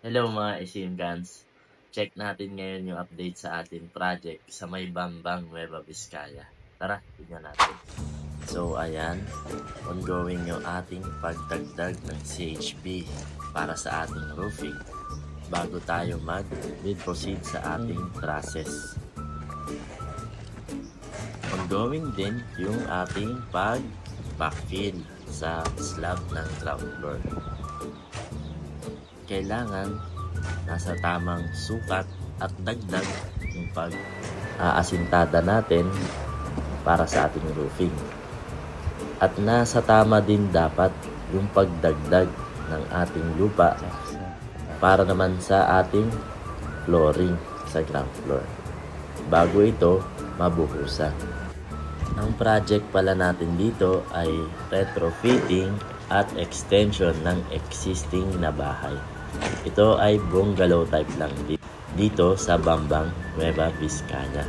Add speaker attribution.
Speaker 1: Hello mga Isimgans. Check natin ngayon yung update sa ating project sa may Bambang, Nueva Vizcaya. Tara, tignan natin. So ayan, ongoing yung ating pagdagdag ng CHP para sa ating roofing bago tayo mag-proceed sa ating process. Ongoing din yung ating pag-backfill sa slab ng ground floor. Kailangan nasa tamang sukat at dagdag yung pag-aasintada natin para sa ating roofing. At nasa tama din dapat yung pagdagdag ng ating lupa para naman sa ating flooring sa ground floor bago ito mabuhusan. Ang project pala natin dito ay retrofitting at extension ng existing na bahay. Ito ay bungalow type lang dito sa Bambang, Nueva Vizcaya.